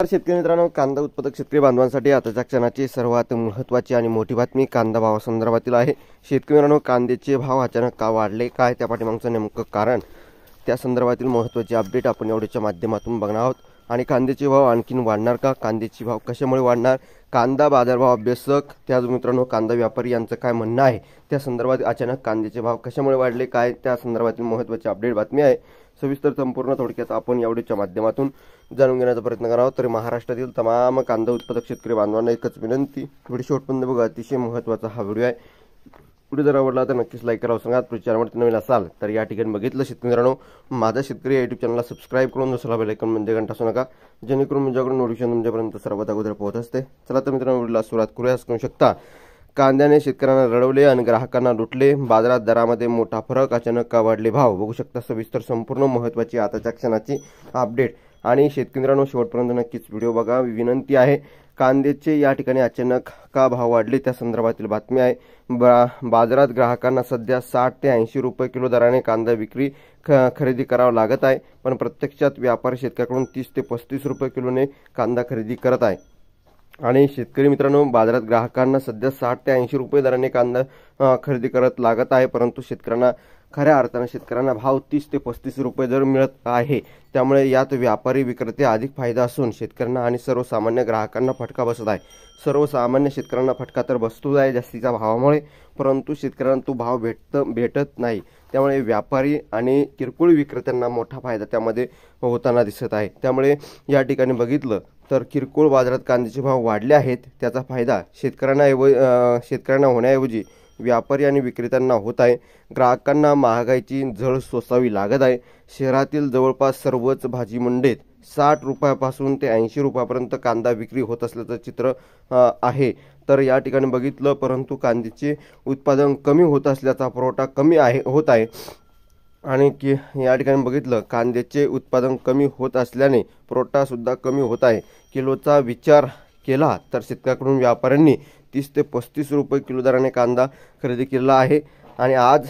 शेतकरी मित्रांनो, कांदा उत्पादक शेतकरी बांधवांसाठी आताच्या क्षणाची सर्वात महत्त्वाची आणि मोठी बातमी कांदा भावासंदर्भातील आहे। शेतकरी मित्रांनो, कांद्याचे भाव अचानक का वाढले, काय त्या पाठीमागचं नेमकं कारण, त्या संदर्भातील महत्त्वाची अपडेट आपण एवढ्याच्या माध्यमातून बघणार आहोत। आणि कांद्याचे भाव आणखीन वाढणार का, कांद्याचे भाव कशामुळे वाढणार, कांदा बाजारभाव अभ्यासक त्याच मित्रांनो कांदा व्यापारी यांचं काय म्हणणं आहे, त्या संदर्भात अचानक कांद्याचे भाव कशामुळे वाढले, काय त्या संदर्भातील महत्त्वाची अपडेट बातमी आहे। सविस्तर संपूर्ण थोडक्यात आपण एवढ्याच्या माध्यमातून जाणून घेण्याचा प्रयत्न करावा। तर महाराष्ट्रातील तमाम कांदा उत्पादक शेतकरी बांधवांना एकच विनंती, व्हिडिओ शेवटपर्यंत बघा, अतिशय महत्त्वाचा हा व्हिडिओ आहे। व्हिडिओ जर आवडला तर नक्कीच लाईक करा। सांगा चॅनलवर नवीन असाल तर या ठिकाणी बघितलं शेतकरी मित्रांनो, माझा शेतकरी यूट्यूब चॅनलला सबस्क्राईब करून दुसरा बेल आयकॉन म्हणजे घंटा असू नका, जेणेकरून माझ्याकडून नोटिफिकेशन तुमच्यापर्यंत सर्वात अगोदर पोहोचत असते। चला तर मित्रांनो, व्हिडिओला सुरुवात करूया। करू शकता कांद्याने शेतकऱ्यांना रडवले आणि ग्राहकांना लुटले, बाजारात दरामध्ये मोठा फरक, अचानक का वाढले भाव, बघू शकता सविस्तर संपूर्ण महत्त्वाची आताच्या क्षणाची अपडेट। आणि शेतकरी मित्रांनो, शेवटपर्यंत नक्कीच व्हिडिओ बघा, विनंती आहे। कांद्याचे या ठिकाणी अचानक का भाव वाढले त्या संदर्भातील बातमी आहे। बाजारात ग्राहकांना सध्या 60 ते 80 रुपये किलो दराने कांदा विक्री खरेदी करावा लागत आहे, पण प्रत्यक्षात व्यापारी शेतकऱ्याकडून 30 ते 35 रुपये किलोने कांदा खरेदी करत आहे। आणि शेतकरी मित्रांनो, बाजारात ग्राहकांना सध्या 60 ते 80 रुपये दराने कांदा खरेदी करत लागत आहे, परंतु शेतकऱ्यांना खऱ्या अर्थाने शेतकऱ्यांना भाव 30 ते 35 रुपये दर मिळत आहे। त्यामुळे यात व्यापारी विक्रेते अधिक फायदा असून शेतकऱ्यांना आणि सर्वसामान्य ग्राहकांना फटका बसत आहे। सर्वसामान्य शेतकऱ्यांना फटका तर बसतोच आहे जास्तीच्या भावामुळे, परंतु शेतकऱ्यांना तो भाव भेटत नाही। त्यामुळे व्यापारी आणि किरकोळ विक्रेत्यांना मोठा फायदा त्यामध्ये होताना दिसत आहे। त्यामुळे या ठिकाणी बघितलं तर किरकोळ बाजारात कांद्याचे भाव वाढले आहेत, त्याचा फायदा शेतकऱ्यांना होण्याऐवजी व्यापारी आणि विक्रेत्यांना होत आहे। ग्राहकांना महागाईची झळ सोसावी लागत आहे। शहरातील जवळपास सर्वच भाजी मंडईत 60 रुपयापासून ते 80 रुपयापर्यंत कांदा विक्री होत असल्याचं चित्र आहे। तर या ठिकाणी बघितलं, परंतु कांद्याचे उत्पादन कमी होत असल्याचा पुरवठा कमी होत आहे। आणि या ठिकाणी बघितलं, कांद्याचे उत्पादन कमी होत असल्याने पुरवठा सुद्धा कमी होत आहे। किलोचा विचार केला तर शेतकऱ्याकडून व्यापाऱ्यांनी 30 ते 35 रुपये किलो दराने कांदा खरेदी केला आहे। आणि आज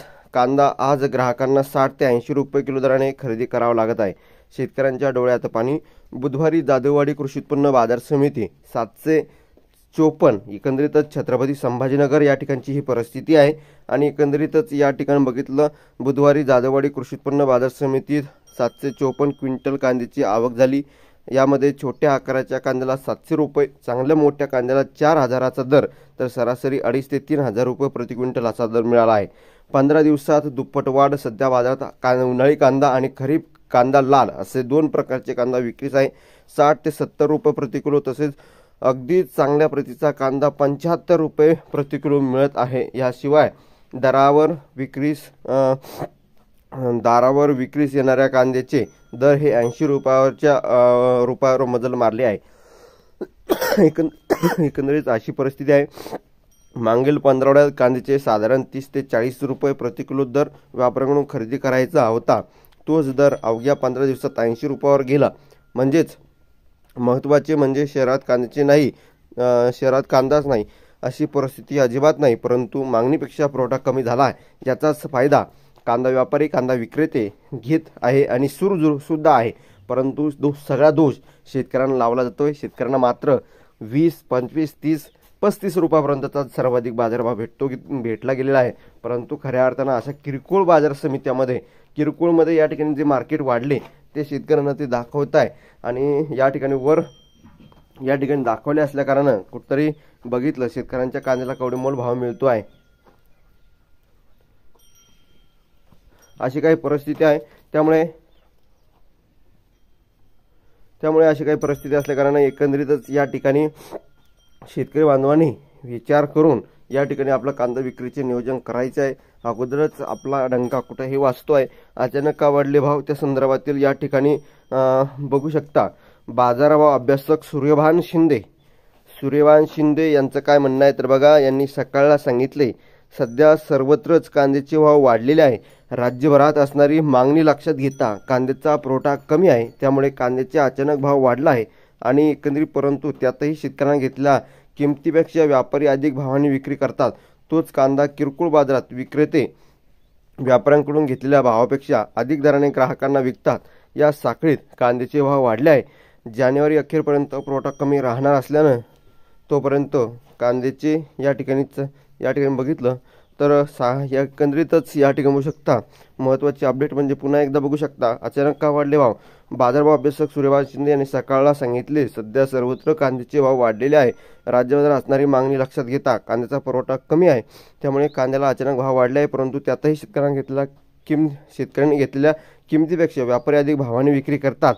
ग्राहकांना 60 ते 80 रुपये किलो दराने खरेदी करावा लागत आहे। शेतकऱ्यांच्या डोळ्यात पाणी। बुधवारी जाधववाडी कृषी उत्पन्न बाजार समिती 754, एकंदरीतच छत्रपती संभाजीनगर या ठिकाणची ही परिस्थिती आहे। आणि एकंदरीतच या ठिकाणी बघितलं, बुधवारी जाधववाडी कृषी उत्पन्न बाजार समितीत 754 क्विंटल कांद्याची आवक झाली। यामध्ये छोट्या आकाराच्या कांद्याला 700 रुपये, चांगल्या मोठ्या कांद्याला 4000चा दर, तर सरासरी 2,500 ते 3,000 रुपये प्रति क्विंटल असा दर मिळाला आहे। 15 दिवसात दुप्पट वाढ। सध्या बाजारात उन्हाळी कांदा आणि खरीप कांदा लाल असे दोन प्रकारचे कांदा विक्रीस आहे। 60 ते 70 रुपये प्रति किलो, तसेच अगदी चांगल्या प्रतीचा कांदा 75 रुपये प्रति किलो मिळत आहे। याशिवाय दारावर विक्रीस येणाऱ्या कांद्याचे दर हे 80 रुपयावर मजल मारले आहे। एकंदरीत अशी परिस्थिती आहे। मागील 15 आठवड्यात कांद्याचे साधारण 30 ते 40 रुपये प्रति किलो दर व्यापाऱ्यांकडून खरेदी करायचा होता, तोच दर अवघ्या 15 दिवसात 80 रुपयावर गेला। म्हणजेच महत्त्वाचे म्हणजे शहरात कांदाच नाही अशी परिस्थिती अजिबात नाही, परंतु मागणीपेक्षा पुरवठा कमी झाला आहे। याचाच फायदा कांदा व्यापारी, कांदा विक्रेते घेत आहे आणि सुद्धा आहे, परंतु सगळा दोष शेतकऱ्यांना लावला जातोय। शेतकऱ्यांना मात्र 20, 25, 30, 35 रुपयापर्यंतचा सर्वाधिक बाजारभाव भेटला गेलेला आहे। परंतु खऱ्या अर्थानं अशा किरकोळ बाजार समित्यामध्ये किरकोळमध्ये या ठिकाणी जे मार्केट वाढले ते शेतकऱ्यांना ते दाखवत आहे। आणि या ठिकाणी दाखवले असल्या कारणानं कुठतरी बघितलं शेतकऱ्यांच्या कांद्याला कवडीमोल भाव मिळतो आहे, अशी काही परिस्थिती आहे। त्यामुळे अशी काही परिस्थिती असल्या कारणानं एकंदरीतच या ठिकाणी शेतकरी बांधवांनी विचार करून या ठिकाणी आपला कांदा विक्रीचे नियोजन करायचे आहे। अगोदरच आपला डंका कुठेही वाजतोय। अचानक का वाढले भाव त्या संदर्भातील या ठिकाणी बघू शकता। बाजारभाव अभ्यासक सूर्यभान शिंदे यांचं काय म्हणणं आहे तर बघा, यांनी सकाळला सांगितले, सध्या सर्वत्रच कांद्याचे भाव वाढलेले आहे। राज्यभरात असणारी मागणी लक्षात घेता कांद्याचा पुरवठा कमी आहे, त्यामुळे कांद्याचे अचानक भाव वाढला आहे। आणि एकंदरीत परंतु त्यातही शेतकऱ्यांना घेतलेल्या किमतीपेक्षा व्यापारी अधिक भावाने विक्री करतात। तोच कांदा किरकोळ बाजारात विक्रेते व्यापाऱ्यांकडून घेतलेल्या भावापेक्षा अधिक दराने ग्राहकांना विकतात। या साखळीत कांद्याचे भाव वाढले आहे। जानेवारी अखेरपर्यंत पुरवठा कमी राहणार असल्यानं तोपर्यंत कांद्याचे या ठिकाणी बघितलं तर एकंदरीतच या ठिकाणी बघू शकता महत्त्वाची अपडेट म्हणजे पुन्हा एकदा बघू शकता अचानक का वाढले भाव। बाजारभाव अभ्यासक सूर्यकांत शिंदे यांनी सकाळला सांगितले, सध्या सर्वत्र कांद्याचे भाव वाढलेले आहे। राज्यभरात असणारी मागणी लक्षात घेता कांद्याचा पुरवठा कमी आहे, त्यामुळे कांद्याला अचानक भाव वाढले आहे। परंतु त्यातही शेतकऱ्यांनी घेतलेल्या किमतीपेक्षा व्यापारी अधिक भावाने विक्री करतात।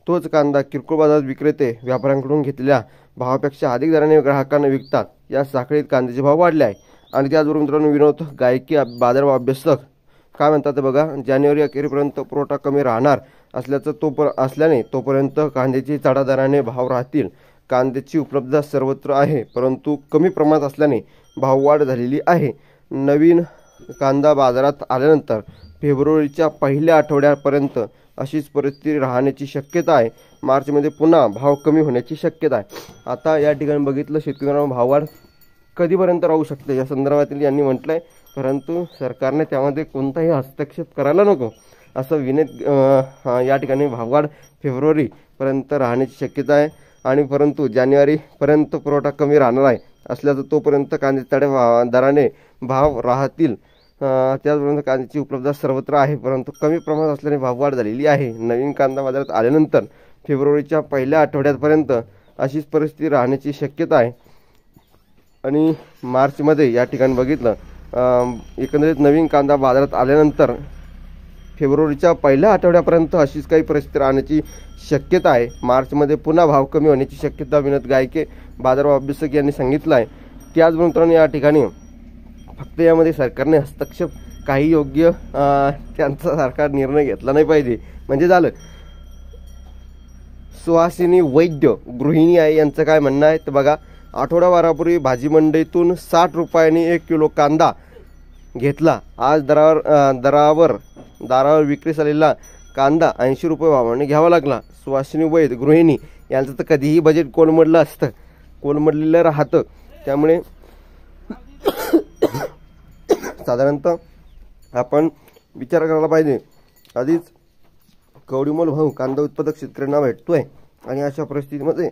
तोच कांदा किरकोळ बाजारात विक्रेते व्यापाऱ्यांकडून घेतलेल्या भावापेक्षा अधिक दराने ग्राहकांना विकतात। या साखळीत कांद्याचे भाव वाढले आहे। आणि त्याचबरोबर मित्रांनो विनोद गायके बाजारभाव अभ्यासक काय म्हणतात ते बघा। जानेवारी अखेरपर्यंत पुरवठा कमी राहणार असल्याने तोपर्यंत कांद्याचे चढा दराने भाव राहतील। कांद्याची उपलब्धता सर्वत्र आहे, परंतु कमी प्रमाणात असल्याने भाववाढ झालेली आहे। नवीन कांदा बाजारात आल्यानंतर फेब्रुवारीच्या पहिल्या आठवड्यापर्यंत अशीच परिस्थिती राहण्याची शक्यता आहे। मार्चमध्ये पुन्हा भाव कमी होण्याची शक्यता आहे। आता या ठिकाणी बघितलं शेतकऱ्यांना भाववाढ कधीपर्यंत राहू शकते या संदर्भातील यांनी म्हटलंय, परंतु सरकारने त्यामध्ये कोणताही हस्तक्षेप करायला नको असं या ठिकाणी भाववाढ फेब्रुवारीपर्यंत राहण्याची शक्यता आहे। आणि परंतु जानेवारीपर्यंत पुरवठा कमी राहणार आहे असल्याचं तोपर्यंत कांद्याच्या दराने भाव राहतील। त्याचबरोबर कांद्याची उपलब्धता सर्वत्र आहे, परंतु कमी प्रमाणात असल्याने भाववाढ झालेली आहे। नवीन कांदा बाजारात आल्यानंतर फेब्रुवारीच्या पहिल्या आठवड्यापर्यंत अशीच परिस्थिती राहण्याची शक्यता आहे। आणि मार्चमध्ये या ठिकाणी बघितलं एकंदरीत नवीन कांदा बाजारात आल्यानंतर फेब्रुवारीच्या पहिल्या आठवड्यापर्यंत अशीच काही परिस्थिती राहण्याची शक्यता आहे। मार्चमध्ये पुन्हा भाव कमी होण्याची शक्यता विनोद गायके बाजारभाव अभ्यासक यांनी सांगितलं आहे। त्याचबरोबर मित्रांनो या ठिकाणी फक्त यामध्ये सरकारने हस्तक्षेप काही योग्य त्यांचा सरकार निर्णय घेतला नाही पाहिजे म्हणजे झालं। सुहासिनी वैद्य गृहिणी आहे यांचं काय म्हणणं आहे तर बघा, आठवडाभरापूर्वी भाजी मंडईतून 60 रुपयांनी 1 किलो कांदा घेतला। आज दारावर विक्रीस आलेला कांदा 80 रुपये भावाने घ्यावा लागला। सुहासिनी वैद्य गृहिणी यांचं तर कधीही बजेट कोलमडलेलं राहतं, त्यामुळे साधारणतः आपण विचार करायला पाहिजे। आधीच कवडीमोल भाव कांदा उत्पादक शेतकऱ्यांना भेटतोय आणि अशा परिस्थितीमध्ये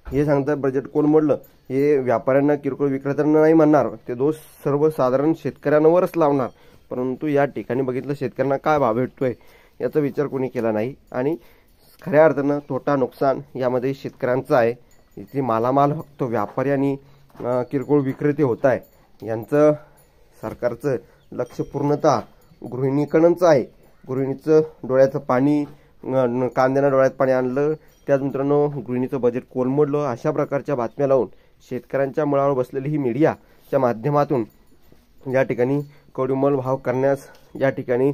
हे सांगतात बजेट कोलमडलं, हे व्यापाऱ्यांना किरकोळ विक्रेत्यांना नाही म्हणणार, ते दोष सर्वसाधारण शेतकऱ्यांवरच लावणार। परंतु या ठिकाणी बघितलं शेतकऱ्यांना काय भाव भेटतोय याचा विचार कोणी केला नाही आणि खऱ्या अर्थानं तोटा नुकसान यामध्ये शेतकऱ्यांचं आहे। इथे मालामाल फक्त व्यापारी आणि किरकोळ विक्रेते होत आहे यांचं सरकारचं लक्ष पूर्णतः गृहिणीकडंच आहे। गृहिणीचं डोळ्याचं पाणी कांद्यानं डोळ्यात पाणी आणलं, त्याच मित्रांनो गृहिणीचं बजेट कोलमडलं, अशा प्रकारच्या बातम्या लावून शेतकऱ्यांच्या मुळावर बसलेली ही मीडियाच्या माध्यमातून या ठिकाणी कवडीमोल भाव करण्यास या ठिकाणी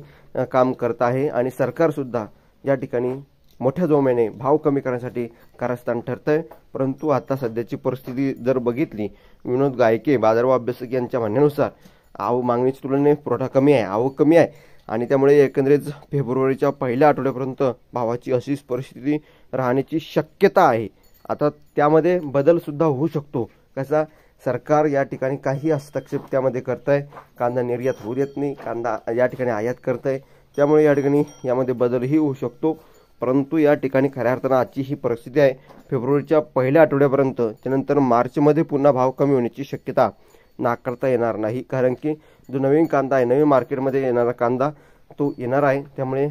काम करत आहे। आणि सरकारसुद्धा या ठिकाणी मोठ्या जोमाने भाव कमी करण्यासाठी कारस्थान ठरतंय। परंतु आता सध्याची परिस्थिती जर बघितली विनोद गायके बाजारभाव अभ्यासक यांच्या म्हणण्यानुसार मागणीच्या तुलनेने पुरवठा कमी आहे, आवक कमी आहे आणि त्यामुळे एकंदरीत फेब्रुवारीच्या पहिल्या आठवड्यापर्यंत भावाची अशीच परिस्थिती राहण्याची शक्यता आहे। आता त्यामध्ये बदल सुद्धा होऊ शकतो कसा, सरकार या ठिकाणी काही हस्तक्षेप त्यामध्ये करतंय, कांदा निर्यात होऊ देत नाही, कांदा या ठिकाणी आयात करतंय, त्यामुळे या ठिकाणी यामध्ये बदलही होऊ शकतो। परंतु या ठिकाणी खऱ्या अर्थानं आजची ही परिस्थिती आहे फेब्रुवारीच्या पहिल्या आठवड्यापर्यंत, त्यानंतर मार्चमध्ये पुन्हा भाव कमी होण्याची शक्यता नाकारता येणार नाही, कारण की जो नवीन कांदा आहे नवीन मार्केटमध्ये येणारा कांदा तो येणार आहे, त्यामुळे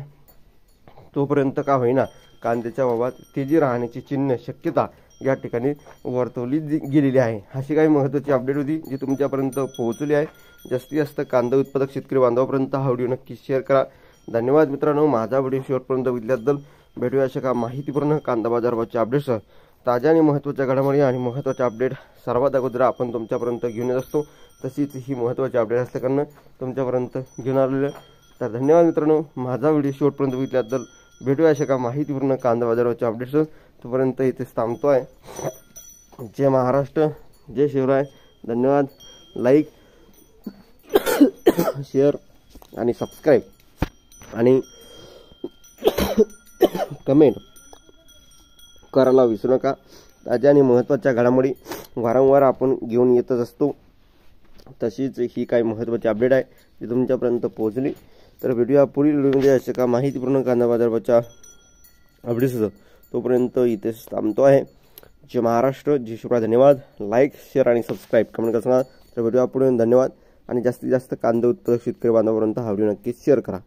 तोपर्यंत का होईना कांद्याच्या भावात तेजी राहण्याची चिन्ह शक्यता या ठिकाणी वर्तवली गेलेली आहे। अशी काही महत्त्वाची अपडेट होती जी तुमच्यापर्यंत पोहोचली आहे। जास्तीत जास्त कांदा उत्पादक शेतकरी बांधवांपर्यंत हा व्हिडिओ नक्की शेअर करा। धन्यवाद मित्रांनो, माझा व्हिडिओ शेवटपर्यंत बघितल्याबद्दल। भेटूया अशा का माहितीपूर्ण कांदा बाजारभावाच्या अपडेट्स ताज्या आणि महत्त्वाच्या घडामोडी आणि महत्त्वाच्या अपडेट सर्वात अगोदर आपण तुमच्यापर्यंत घेऊन येत असतो, तशीच ही महत्त्वाची अपडेट असल्याकारणे तुमच्यापर्यंत घेऊन आलेलं। तर धन्यवाद मित्रांनो, माझा व्हिडिओ शेवटपर्यंत बघितल्याबद्दल। भेटूया अशा का माहितीपूर्ण कांदा बाजारभावाच्या अपडेट्स, तोपर्यंत इथेच थांबतोय। जय महाराष्ट्र, जय शिवराय। धन्यवाद। लाईक शेअर आणि सबस्क्राईब आणि कमेंट करायला विसरू नका। ताज्या आणि महत्त्वाच्या घडामोडी वारंवार आपण घेऊन येतच असतो, तशीच ही काही महत्त्वाची अपडेट आहे जी तुमच्यापर्यंत पोहोचली। तर भेटूया पुढील व्हिडिओमध्ये अशा का माहितीपूर्ण कांदा बाजारभावाच्या अपडेट्स, तोपर्यंत इथेच थांबतो आहे. जय महाराष्ट्र, जय शिवराय. धन्यवाद. लाईक, शेअर आणि सबस्क्राईब कमेंट करा. तर व्हिडिओ पुढे धन्यवाद आणि जास्तीत जास्त कांदा उत्पादक शेतकरी बांधवांपर्यंत हा व्हिडिओ नक्कीच शेअर करा.